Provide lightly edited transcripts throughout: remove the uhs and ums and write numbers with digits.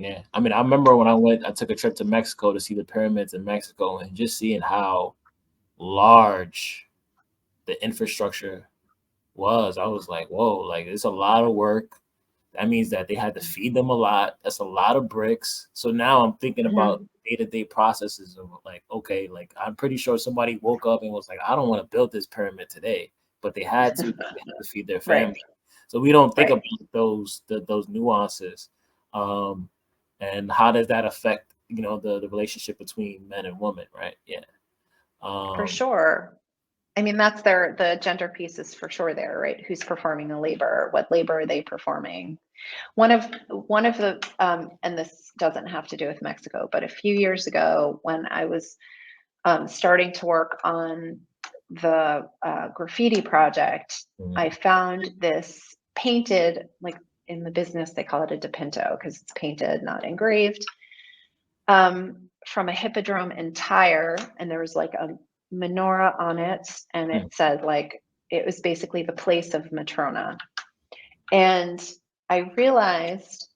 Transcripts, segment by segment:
Yeah. I mean, I remember when I took a trip to Mexico to see the pyramids in Mexico, and just seeing how large the infrastructure was. I was like, whoa, like it's a lot of work. That means that they had to feed them a lot. That's a lot of bricks. So now I'm thinking about Mhm. day-to-day processes of like, okay, like I'm pretty sure somebody woke up and was like, I don't want to build this pyramid today, but they had to because they had to feed their Right, family. So we don't think right. about those nuances. Um, and how does that affect, the relationship between men and women, right? Yeah. For Um, sure. I mean, that's the gender piece is for sure there, right? Who's performing the labor? What labor are they performing? One of the and this doesn't have to do with Mexico, but a few years ago when I was starting to work on the graffiti project, I mhm. found this painted, like in the business they call it a dipinto because it's painted, not engraved, from a hippodrome in Tyre, and there was like a menorah on it, and it said like it was basically the place of Matrona. And I realized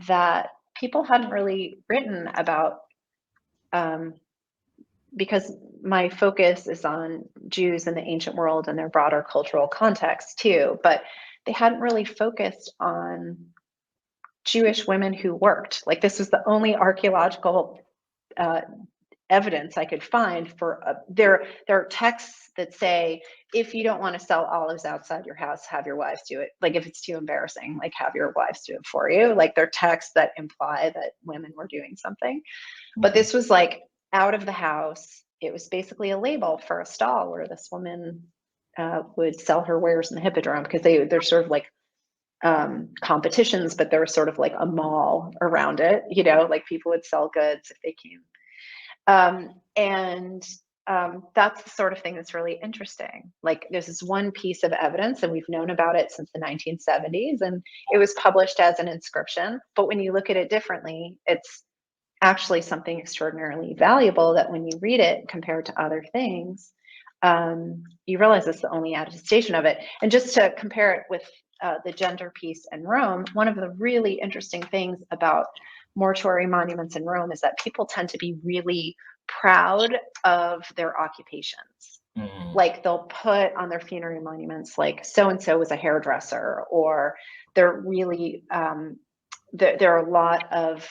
that people hadn't really written about, um, because my focus is on Jews in the ancient world and their broader cultural context too, but they hadn't really focused on Jewish women who worked. Like this was the only archaeological uh, evidence I could find for there are texts that say if you don't want to sell olives outside your house, have your wives do it. Like if it's too embarrassing, like have your wives do it for you. Like there are texts that imply that women were doing something. But Mhm. this was like out of the house. It was basically a label for a stall where this woman would sell her wares in the hippodrome because they're sort of like competitions, but there was sort of like a mall around it, like people would sell goods if they came. And that's the sort of thing that's really interesting. Like there's this one piece of evidence, and we've known about it since the 1970s, and it was published as an inscription. But when you look at it differently, it's actually something extraordinarily valuable that when you read it compared to other things, you realize it's the only attestation of it. And just to compare it with the gender piece in Rome, one of the really interesting things about mortuary monuments in Rome is that people tend to be really proud of their occupations. Mhm. Like they'll put on their funerary monuments, like so and so was a hairdresser, or they're really, there are a lot of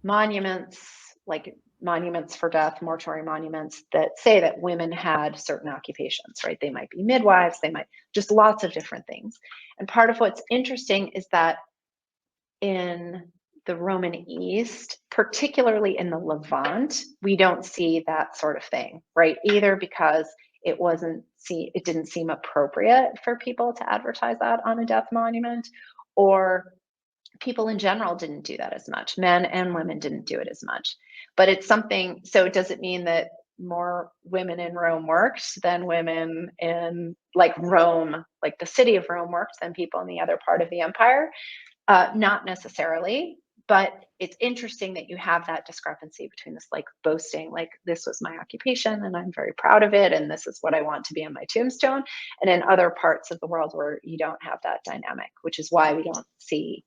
monuments, like monuments for death, mortuary monuments that say that women had certain occupations, right? They might be midwives, they might just lots of different things. And part of what's interesting is that in the Roman East, particularly in the Levant, we don't see that sort of thing, right? Either because it didn't seem appropriate for people to advertise that on a death monument, or people in general didn't do that as much. Men and women didn't do it as much. But it's something, so does it mean that more women in Rome worked than women in like Rome, like the city of Rome worked than people in the other part of the empire? Not necessarily, but it's interesting that you have that discrepancy between this like boasting, like this was my occupation and I'm very proud of it, and this is what I want to be on my tombstone, and in other parts of the world where you don't have that dynamic, which is why we don't see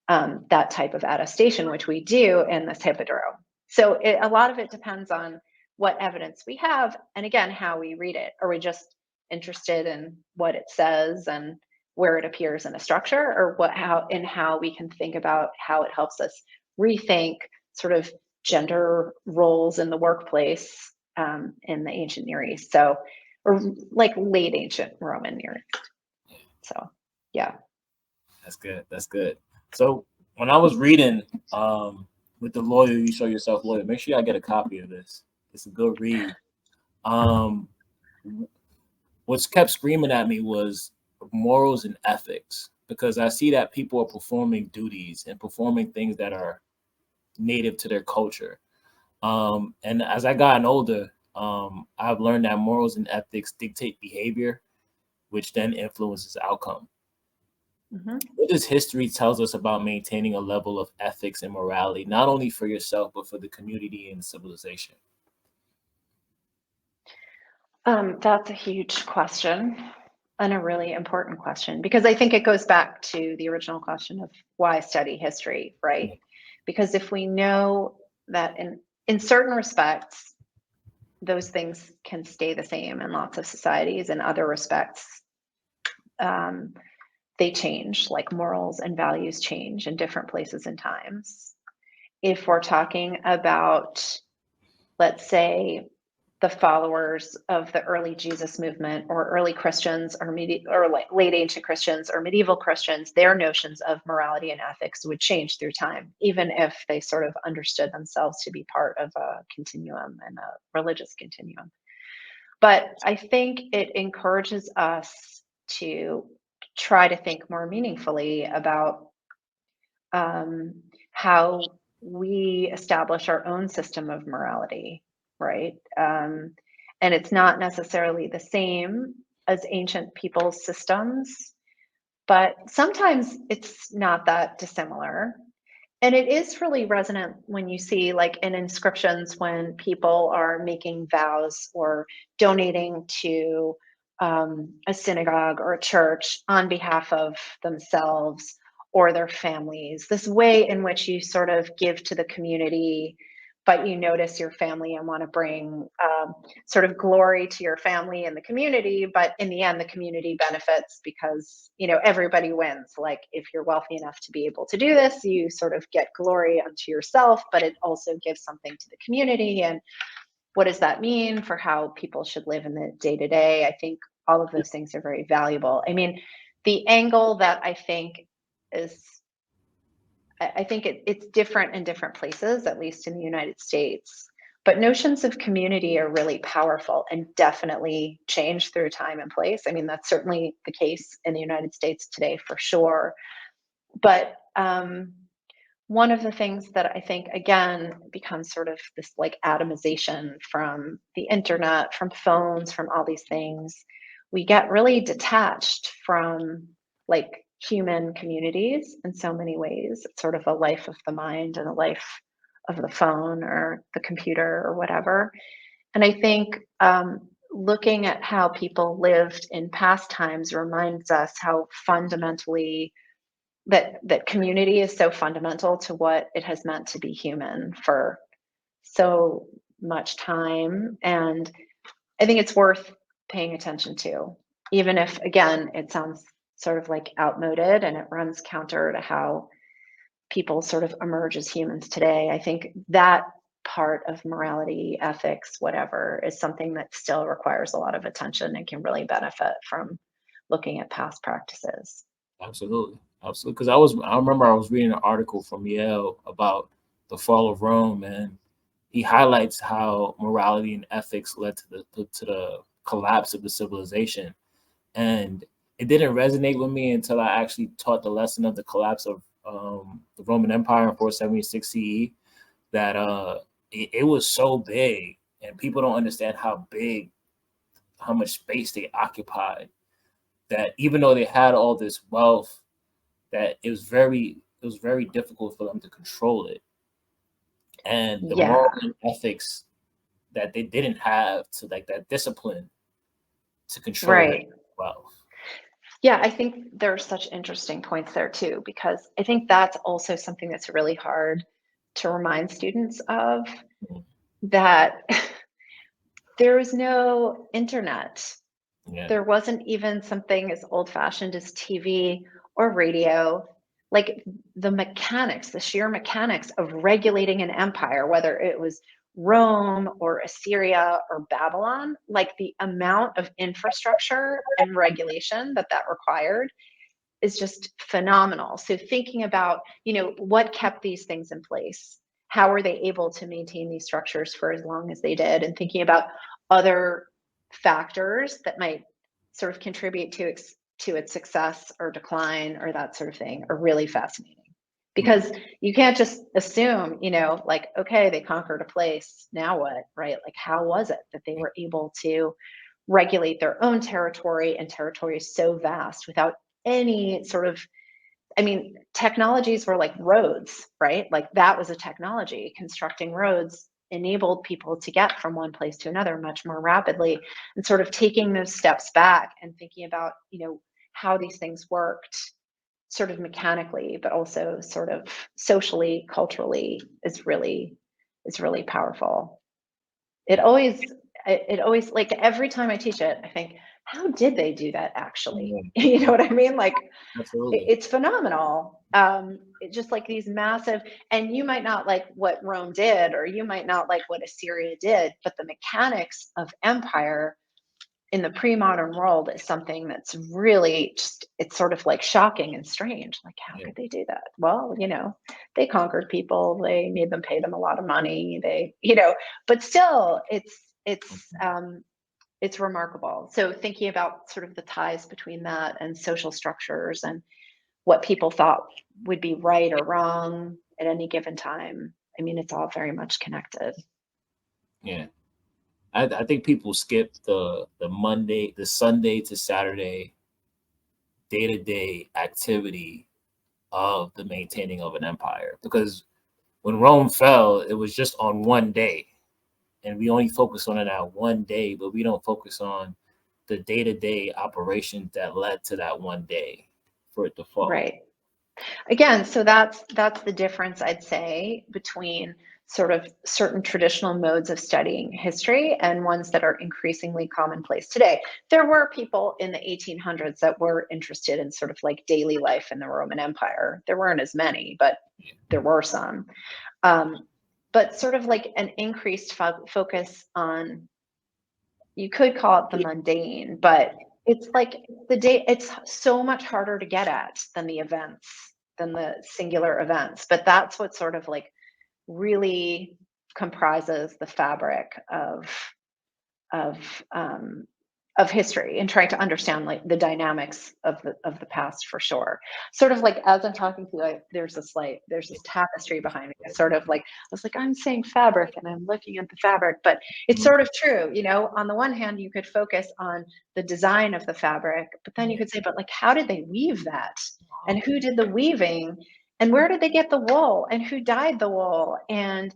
that type of attestation, which we do in this hippodrome. So a lot of it depends on what evidence we have, and again, how we read it. Are we just interested in what it says and where it appears in a structure, or how we can think about how it helps us rethink sort of gender roles in the workplace in the ancient Near East, so or like late ancient Roman Near East. So yeah. That's good. That's good. So when I was reading, with the lawyer, you show yourself lawyer. Make sure I get a copy of this. It's a good read. Um, what's kept screaming at me was morals and ethics, because I see that people are performing duties and performing things that are native to their culture. And as I gotten older, I've learned that morals and ethics dictate behavior, which then influences outcome. Mhm. What does history tells us about maintaining a level of ethics and morality, not only for yourself but for the community and civilization? That's a huge question and a really important question because I think it goes back to the original question of why study history, right? Because if we know that in certain respects, those things can stay the same in lots of societies, in other respects, they change, like morals and values change in different places and times. If we're talking about, let's say, the followers of the early Jesus movement, or early Christians, or like late ancient Christians or medieval Christians, their notions of morality and ethics would change through time, even if they sort of understood themselves to be part of a continuum and a religious continuum. But I think it encourages us to try to think more meaningfully about how we establish our own system of morality, right? And it's not necessarily the same as ancient people's systems, but sometimes it's not that dissimilar. And it is really resonant when you see, like, in inscriptions, when people are making vows or donating to a synagogue or a church on behalf of themselves or their families, this way in which you sort of give to the community, but you notice your family and want to bring sort of glory to your family and the community. But in the end, the community benefits because, you know, everybody wins. Like, if you're wealthy enough to be able to do this, you sort of get glory unto yourself, but it also gives something to the community. And what does that mean for how people should live in the day to day? I think all of those things are very valuable. I mean, the angle that I think is, I think it's different in different places, at least in the United States. But notions of community are really powerful and definitely change through time and place. I mean, that's certainly the case in the United States today, for sure. But one of the things that I think, again, becomes sort of this like atomization from the internet, from phones, from all these things, we get really detached from, like, human communities in so many ways. It's sort of a life of the mind and a life of the phone or the computer or whatever. And I think looking at how people lived in past times reminds us how fundamentally that community is so fundamental to what it has meant to be human for so much time. And I think it's worth paying attention to, even if, again, it sounds sort of like outmoded and it runs counter to how people sort of emerge as humans today. I think that part of morality, ethics, whatever, is something that still requires a lot of attention and can really benefit from looking at past practices. Absolutely. Because I remember I was reading an article from Yale about the fall of Rome, and he highlights how morality and ethics led to the collapse of the civilization. And it didn't resonate with me until I actually taught the lesson of the collapse of the Roman Empire in 476 CE, that it was so big, and people don't understand how much space they occupied, that even though they had all this wealth, that it was very difficult for them to control it. And the moral and ethics that they didn't have, to like that discipline to control that wealth. Yeah, I think there are such interesting points there too, because I think that's also something that's really hard to remind students of, that there was no internet. Yeah. There wasn't even something as old-fashioned as TV or radio. Like, the sheer mechanics of regulating an empire, whether it was Rome or Assyria or Babylon, like the amount of infrastructure and regulation that required is just phenomenal. So thinking about, you know, what kept these things in place, how were they able to maintain these structures for as long as they did, and thinking about other factors that might sort of contribute to its success or decline or that sort of thing, are really fascinating. Because you can't just assume, you know, like, okay, they conquered a place, now what, right? Like, how was it that they were able to regulate their own territory, and territory is so vast without any sort of, I mean, technologies were like roads, right? Like, that was a technology. Constructing roads enabled people to get from one place to another much more rapidly, and sort of taking those steps back and thinking about, you know, how these things worked sort of mechanically, but also sort of socially, culturally is really powerful. It always, like every time I teach it, I think, how did they do that actually? You know what I mean? Like, Absolutely. it's phenomenal. It's just like these massive, and you might not like what Rome did, or you might not like what Assyria did, but the mechanics of empire in the pre-modern world is something that's really just, it's sort of like shocking and strange. Like, how could they do that? Well, you know, they conquered people, they made them pay them a lot of money, they, you know, but still it's remarkable. So thinking about sort of the ties between that and social structures and what people thought would be right or wrong at any given time. I mean, it's all very much connected. Yeah. I think people skip the Sunday to Saturday day-to-day activity of the maintaining of an empire, because when Rome fell, it was just on one day, and we only focus on it that one day, but we don't focus on the day-to-day operations that led to that one day for it to fall. Right. Again, so that's the difference, I'd say, between sort of certain traditional modes of studying history and ones that are increasingly commonplace today. There were people in the 1800s that were interested in sort of like daily life in the Roman Empire. There weren't as many, but there were some. But sort of like an increased focus on, you could call it the mundane, but it's like the day, it's so much harder to get at than the events, than the singular events. But that's what sort of like really comprises the fabric of of history, and trying to understand like the dynamics of the past, for sure. Sort of like as I'm talking to you, there's this tapestry behind me. It's sort of like, I was like, I'm saying fabric and I'm looking at the fabric, but it's sort of true, you know. On the one hand, you could focus on the design of the fabric, but then you could say, but like, how did they weave that, and who did the weaving, and where did they get the wool, and who dyed the wool? And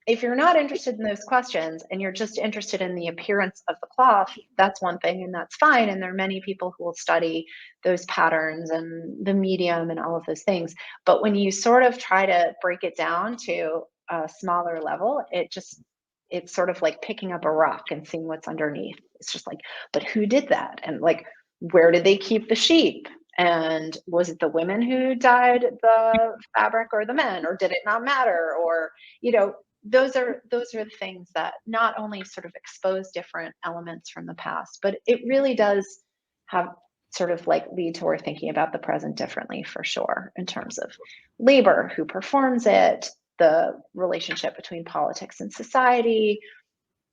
if you're not interested in those questions and you're just interested in the appearance of the cloth, that's one thing, and that's fine. And there are many people who will study those patterns and the medium and all of those things. But when you sort of try to break it down to a smaller level, it's sort of like picking up a rock and seeing what's underneath. It's just like, but who did that? And like, where did they keep the sheep? And was it the women who dyed the fabric, or the men, or did it not matter? Or, you know, those are the things that not only sort of expose different elements from the past, but it really does have sort of like lead to our thinking about the present differently, for sure, in terms of labor, who performs it, the relationship between politics and society,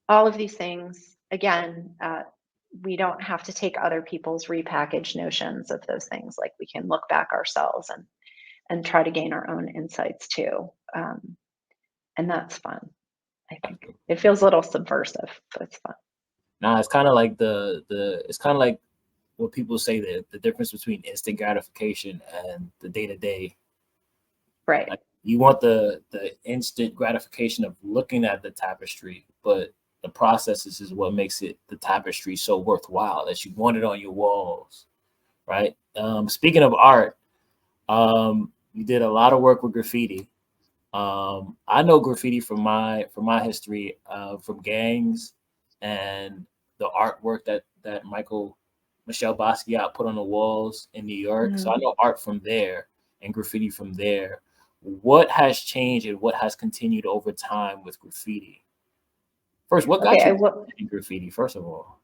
all of these things. Again, we don't have to take other people's repackaged notions of those things. Like, we can look back ourselves and try to gain our own insights too. And that's fun. I think it feels a little subversive, but it's fun. Nah, it's kind of like it's kind of like what people say, the difference between instant gratification and the day-to-day. Right. Like, you want the instant gratification of looking at the tapestry, but the processes is what makes it, the tapestry, so worthwhile that you want it on your walls, right? Speaking of art, you did a lot of work with graffiti. I know graffiti from my history, from gangs and the artwork that Michelle Basquiat put on the walls in New York. So I know art from there and graffiti from there. What has changed and what has continued over time with graffiti? First, what got you in graffiti, first of all?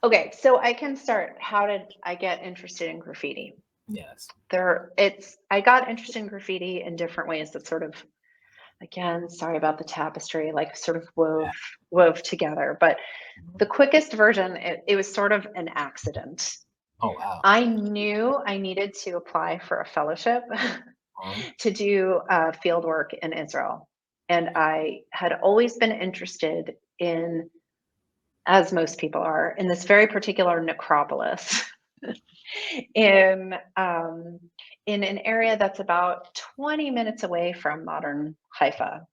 Okay, so I can start. How did I get interested in graffiti? Yes. I got interested in graffiti in different ways that sort of, again, sorry about the tapestry, like sort of wove together. But the quickest version, it was sort of an accident. Oh, wow. I knew I needed to apply for a fellowship to do field work in Israel. And I had always been interested in, as most people are, in this very particular necropolis in an area that's about 20 minutes away from modern Haifa.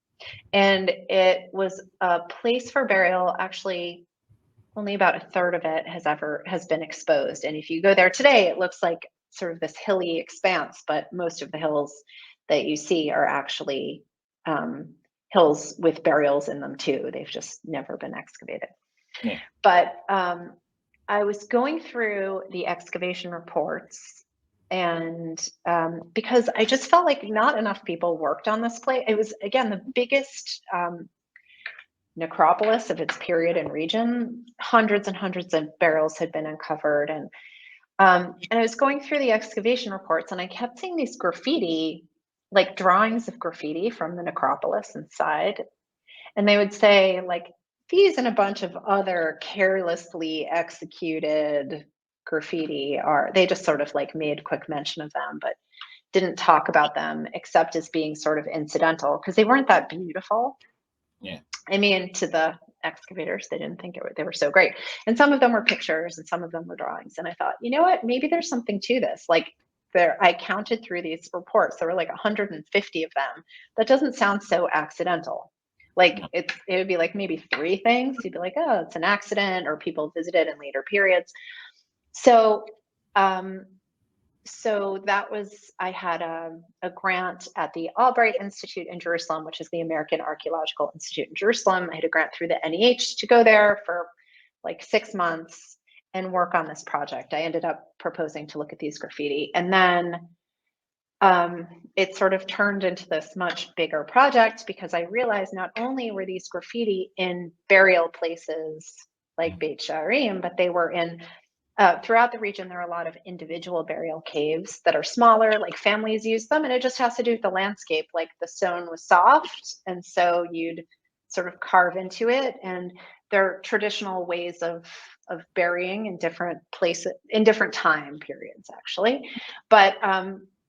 And it was a place for burial. Actually, only about a third of it has been exposed. And if you go there today, it looks like sort of this hilly expanse, but most of the hills that you see are actually hills with burials in them too. They've just never been excavated. Yeah. But I was going through the excavation reports, and because I just felt like not enough people worked on this place. It was, again, the biggest necropolis of its period and region. Hundreds and hundreds of barrels had been uncovered, and I was going through the excavation reports, and I kept seeing these graffiti, like drawings of graffiti from the necropolis inside, and they would say like, these and a bunch of other carelessly executed graffiti are, they just sort of like made quick mention of them, but didn't talk about them except as being sort of incidental because they weren't that beautiful. Yeah. I mean, to the excavators, they didn't think they were so great. And some of them were pictures and some of them were drawings. And I thought, you know what, maybe there's something to this. Like I counted through these reports, there were like 150 of them. That doesn't sound so accidental. Like it would be like maybe 3 things. You'd be like, oh, it's an accident, or people visited in later periods. So that was, I had a grant at the Albright Institute in Jerusalem, which is the American Archaeological Institute in Jerusalem. I had a grant through the NEH to go there for like 6 months and work on this project. I ended up proposing to look at these graffiti. And then it sort of turned into this much bigger project because I realized not only were these graffiti in burial places like Beit Sha'arim, but they were in throughout the region. There are a lot of individual burial caves that are smaller, like families use them, and it just has to do with the landscape. Like the stone was soft, and so you'd sort of carve into it. And there are traditional ways of burying in different places, in different time periods, actually. But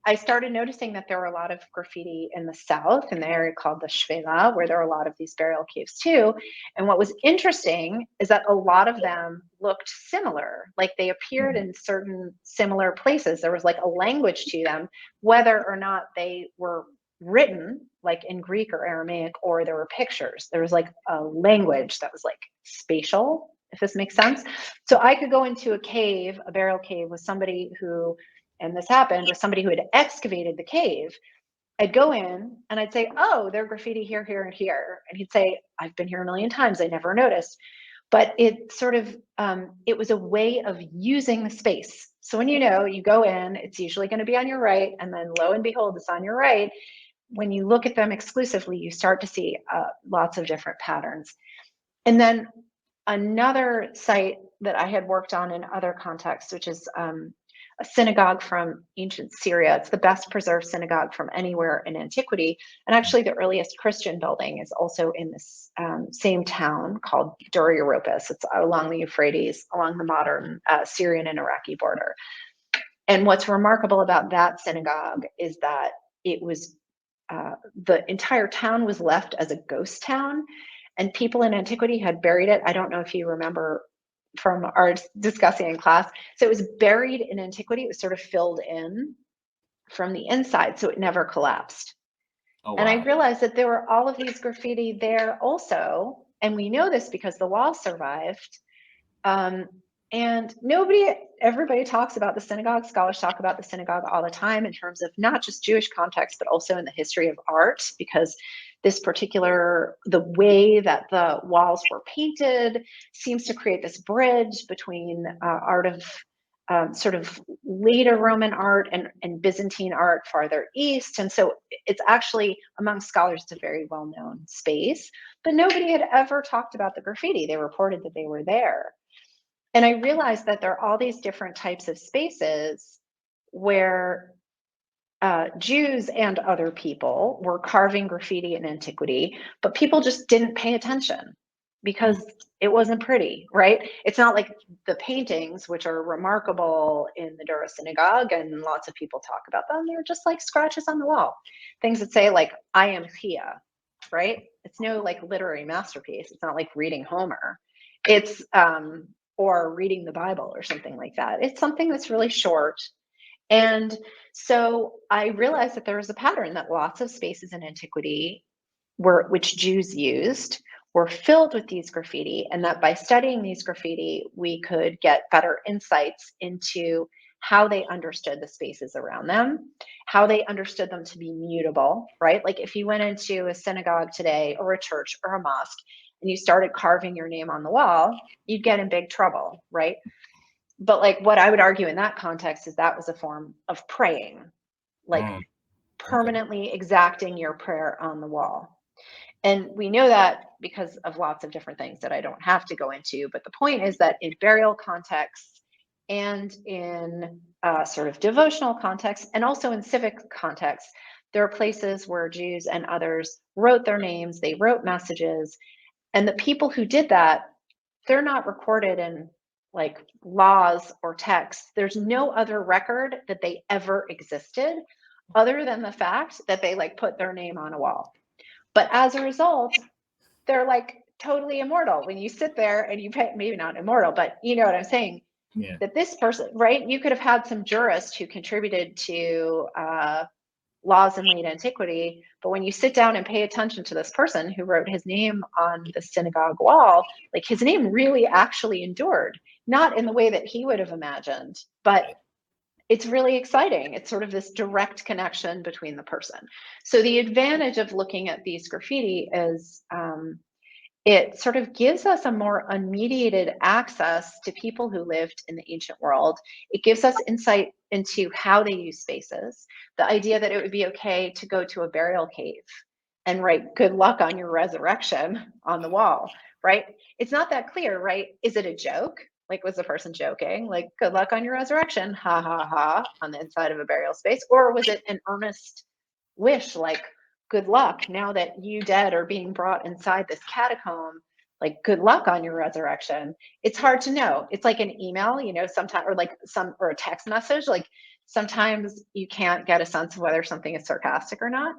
I started noticing that there were a lot of graffiti in the south, in the area called the Shvela, where there are a lot of these burial caves too. And what was interesting is that a lot of them looked similar, like they appeared in certain similar places. There was like a language to them, whether or not they were written like in Greek or Aramaic, or there were pictures. There was like a language that was like spatial, if this makes sense. So I could go into a cave, a burial cave, with somebody who, and this happened with somebody who had excavated the cave. I'd go in and I'd say, oh, there are graffiti here, here, and here. And he'd say, I've been here a million times, I never noticed. But it sort of, it was a way of using the space. So when you go in, it's usually going to be on your right, and then lo and behold, it's on your right. When you look at them exclusively, you start to see lots of different patterns. And then another site that I had worked on in other contexts, which is a synagogue from ancient Syria. It's the best preserved synagogue from anywhere in antiquity. And actually the earliest Christian building is also in this same town called Dur Europos. It's along the Euphrates, along the modern Syrian and Iraqi border. And what's remarkable about that synagogue is that it was, the entire town was left as a ghost town, and people in antiquity had buried it. I don't know if you remember from our discussing in class. So it was buried in antiquity. It was sort of filled in from the inside, so it never collapsed. Oh, wow. And I realized that there were all of these graffiti there also, and we know this because the wall survived. And everybody talks about the synagogue. Scholars talk about the synagogue all the time in terms of not just Jewish context, but also in the history of art, because the way that the walls were painted seems to create this bridge between art of sort of later Roman art and Byzantine art farther east. And so it's actually, among scholars, it's a very well-known space, but nobody had ever talked about the graffiti. They reported that they were there. And I realized that there are all these different types of spaces where Jews and other people were carving graffiti in antiquity, but people just didn't pay attention because it wasn't pretty, right? It's not like the paintings, which are remarkable in the Dura synagogue, and lots of people talk about them. They're just like scratches on the wall, things that say like, I am Thea, right? It's no like literary masterpiece. It's not like reading Homer. It's, or reading the Bible or something like that. It's something that's really short. And so I realized that there was a pattern that lots of spaces in antiquity which Jews used were filled with these graffiti, and that by studying these graffiti, we could get better insights into how they understood the spaces around them, how they understood them to be mutable, right? Like if you went into a synagogue today or a church or a mosque and you started carving your name on the wall, you'd get in big trouble, right? But like what I would argue in that context is that was a form of praying, like permanently exacting your prayer on the wall. And we know that because of lots of different things that I don't have to go into. But the point is that in burial contexts and in sort of devotional contexts and also in civic contexts, there are places where Jews and others wrote their names, they wrote messages. And the people who did that, they're not recorded in like laws or texts. There's no other record that they ever existed other than the fact that they like put their name on a wall. But as a result, they're like totally immortal. When you sit there and you pay, maybe not immortal, but you know what I'm saying? Yeah. That this person, right? You could have had some jurist who contributed to laws in late antiquity, but when you sit down and pay attention to this person who wrote his name on the synagogue wall, like his name really actually endured, not in the way that he would have imagined, but it's really exciting. It's sort of this direct connection between the person. So the advantage of looking at these graffiti is it sort of gives us a more unmediated access to people who lived in the ancient world. It gives us insight into how they use spaces. The idea that it would be okay to go to a burial cave and write "good luck on your resurrection" on the wall, right? It's not that clear, right? Is it a joke? Like, was the person joking? Like, "good luck on your resurrection," ha ha ha, on the inside of a burial space? Or was it an earnest wish, like, "good luck now that you dead are being brought inside this catacomb, like good luck on your resurrection"? It's hard to know. It's like an email, you know, sometimes, or like or a text message. Like sometimes you can't get a sense of whether something is sarcastic or not.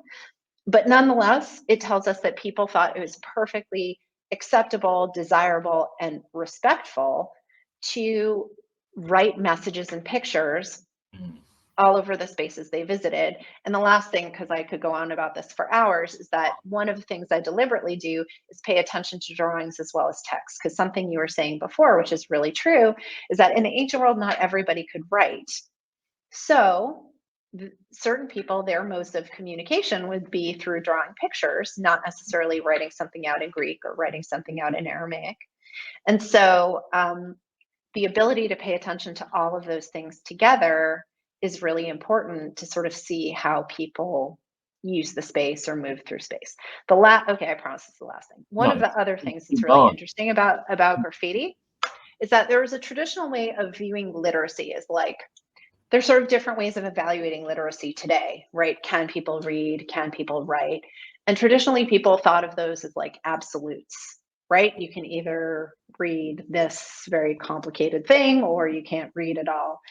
But nonetheless, it tells us that people thought it was perfectly acceptable, desirable, and respectful to write messages and pictures all over the spaces they visited. And the last thing, because I could go on about this for hours, is that one of the things I deliberately do is pay attention to drawings as well as text. Because something you were saying before, which is really true, is that in the ancient world, not everybody could write. So certain people, their modes of communication would be through drawing pictures, not necessarily writing something out in Greek or writing something out in Aramaic. And so the ability to pay attention to all of those things together is really important to sort of see how people use the space or move through space. Okay, I promise this is the last thing. One of the other things that's really interesting about graffiti is that there was a traditional way of viewing literacy as like, there's sort of different ways of evaluating literacy today, right? Can people read? Can people write? And traditionally, people thought of those as like absolutes, right? You can either read this very complicated thing or you can't read at all.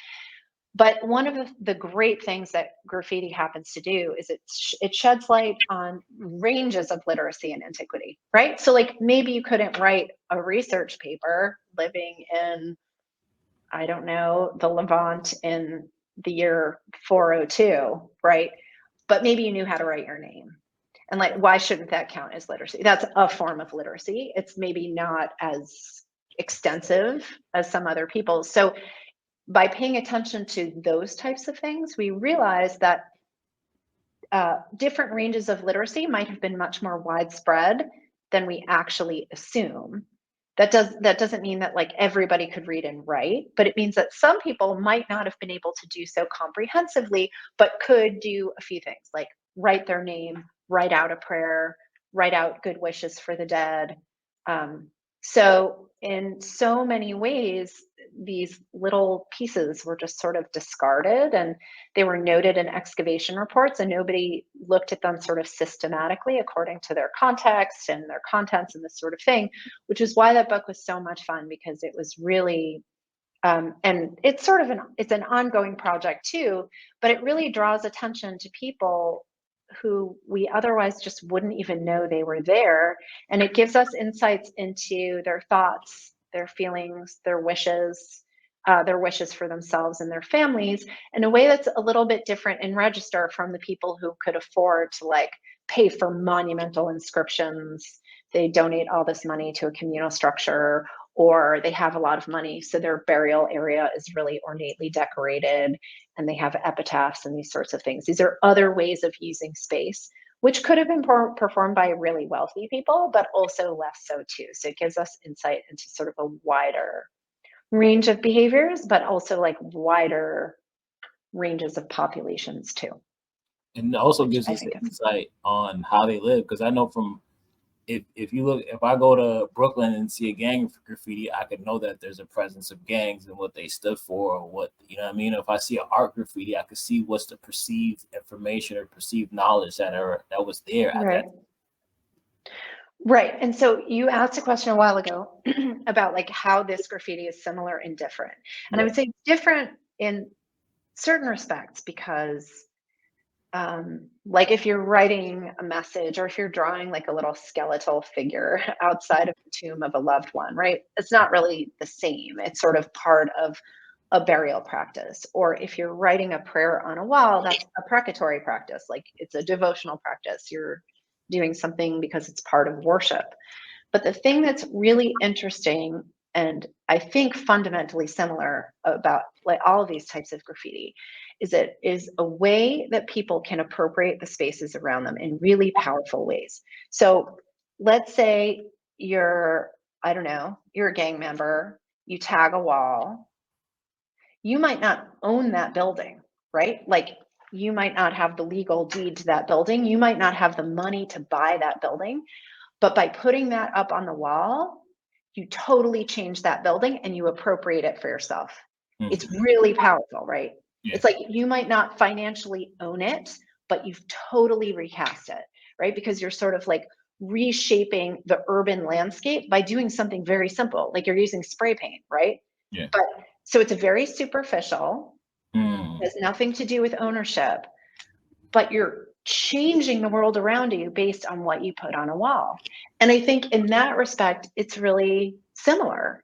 But one of the great things that graffiti happens to do is it sheds light on ranges of literacy in antiquity, right? So like maybe you couldn't write a research paper living in, I don't know, the Levant in the year 402, right? But maybe you knew how to write your name. And like, why shouldn't that count as literacy? That's a form of literacy. It's maybe not as extensive as some other people. So by paying attention to those types of things, we realize that different ranges of literacy might have been much more widespread than we actually assume. That doesn't mean that like everybody could read and write, but it means that some people might not have been able to do so comprehensively, but could do a few things like write their name, write out a prayer, write out good wishes for the dead. So in so many ways, these little pieces were just sort of discarded, and they were noted in excavation reports, and nobody looked at them sort of systematically according to their context and their contents and this sort of thing, which is why that book was so much fun, because it was really and it's sort of it's an ongoing project too, but it really draws attention to people who we otherwise just wouldn't even know they were there. And it gives us insights into their thoughts, their feelings, their wishes for themselves and their families in a way that's a little bit different in register from the people who could afford to like pay for monumental inscriptions. They donate all this money to a communal structure, or they have a lot of money, so their burial area is really ornately decorated, and they have epitaphs and these sorts of things. These are other ways of using space, which could have been performed by really wealthy people, but also less so too. So it gives us insight into sort of a wider range of behaviors, but also like wider ranges of populations too. And it also Which gives I us think is insight on how they live. Because I know from if I go to Brooklyn and see a gang of graffiti, I could know that there's a presence of gangs and what they stood for, or what, you know what I mean? If I see an art graffiti, I could see what's the perceived information or perceived knowledge that was there at right. that. Right. And so you asked a question a while ago about like how this graffiti is similar and different. And I Yeah. would say different in certain respects because like if you're writing a message or if you're drawing like a little skeletal figure outside of the tomb of a loved one, right? It's not really the same. It's sort of part of a burial practice. Or if you're writing a prayer on a wall, that's a precatory practice. Like it's a devotional practice. You're doing something because it's part of worship. But the thing that's really interesting and I think fundamentally similar about like all of these types of graffiti is it is a way that people can appropriate the spaces around them in really powerful ways. So let's say you're, I don't know, you're a gang member, you tag a wall, you might not own that building, right? Like you might not have the legal deed to that building, you might not have the money to buy that building, but by putting that up on the wall, you totally change that building and you appropriate it for yourself. It's Mm-hmm. really powerful, right? Yeah. It's like you might not financially own it, but you've totally recast it, right? Because you're sort of like reshaping the urban landscape by doing something very simple, like you're using spray paint, right? Yeah. But so it's a very superficial, Mm. has nothing to do with ownership, but you're changing the world around you based on what you put on a wall. And I think in that respect, it's really similar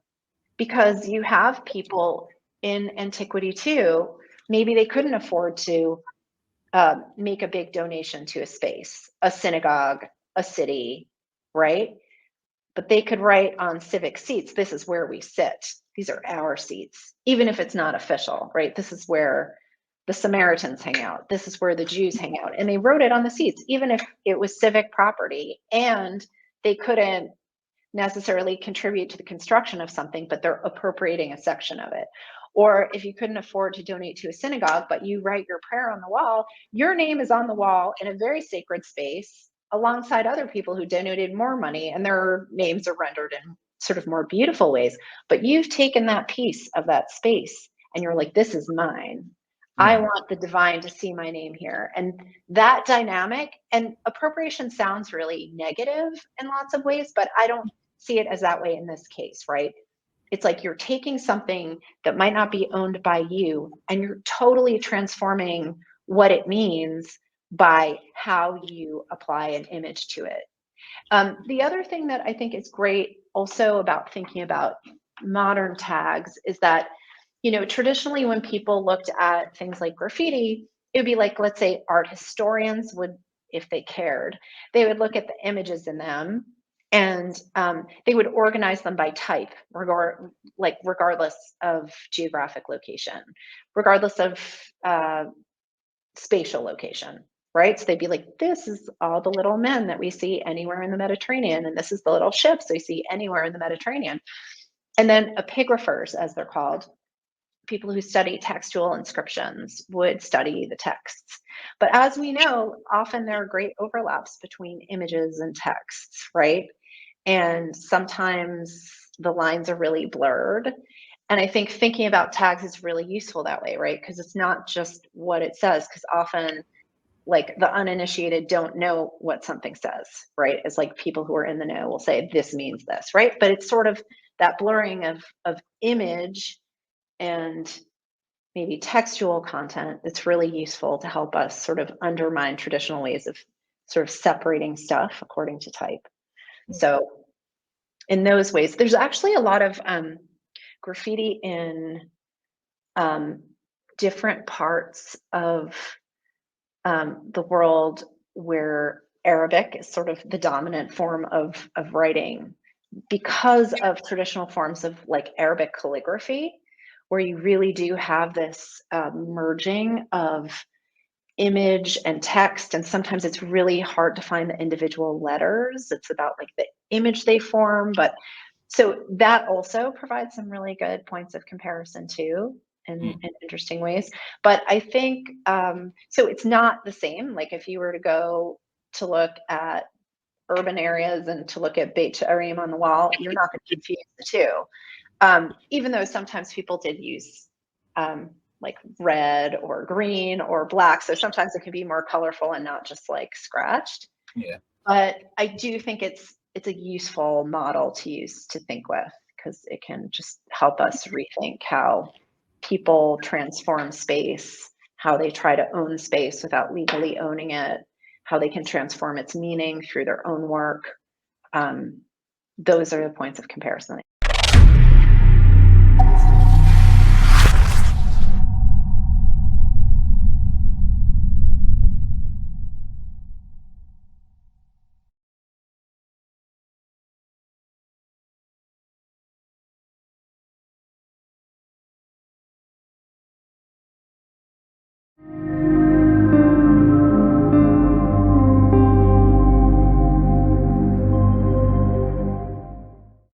because you have people in antiquity too. Maybe they couldn't afford to make a big donation to a space, a synagogue, a city, right? But they could write on civic seats, this is where we sit. These are our seats, even if it's not official, right? This is where the Samaritans hang out. This is where the Jews hang out. And they wrote it on the seats, even if it was civic property and they couldn't necessarily contribute to the construction of something, but they're appropriating a section of it. Or if you couldn't afford to donate to a synagogue, but you write your prayer on the wall, your name is on the wall in a very sacred space alongside other people who donated more money and their names are rendered in sort of more beautiful ways. But you've taken that piece of that space and you're like, this is mine. I want the divine to see my name here. And that dynamic and appropriation sounds really negative in lots of ways, but I don't see it as that way in this case, right? It's like you're taking something that might not be owned by you and you're totally transforming what it means by how you apply an image to it. The other thing that I think is great also about thinking about modern tags is that, you know, traditionally when people looked at things like graffiti, it would be like, let's say art historians would, if they cared, they would look at the images in them and they would organize them by type, regardless of geographic location, regardless of spatial location, right? So they'd be like, this is all the little men that we see anywhere in the Mediterranean, and this is the little ships we see anywhere in the Mediterranean. And then epigraphers, as they're called, people who study textual inscriptions would study the texts. But as we know, often there are great overlaps between images and texts, right? And sometimes the lines are really blurred. And I think thinking about tags is really useful that way, right? Because it's not just what it says, because often like the uninitiated don't know what something says, right? It's like people who are in the know will say, this means this, right? But it's sort of that blurring of image and maybe textual content that's really useful to help us sort of undermine traditional ways of sort of separating stuff according to type. So in those ways, there's actually a lot of graffiti in different parts of the world where Arabic is sort of the dominant form of writing because of traditional forms of like Arabic calligraphy, where you really do have this merging of image and text, and sometimes it's really hard to find the individual letters. It's about like the image they form, but so that also provides some really good points of comparison too, in interesting ways. But I think so it's not the same. Like if you were to go to look at urban areas and to look at Beit She'arim on the wall, you're not going to confuse the two. Even though sometimes people did use like red or green or black. So sometimes it can be more colorful and not just like scratched. Yeah. But I do think it's a useful model to use to think with, because it can just help us rethink how people transform space, how they try to own space without legally owning it, how they can transform its meaning through their own work. Those are the points of comparison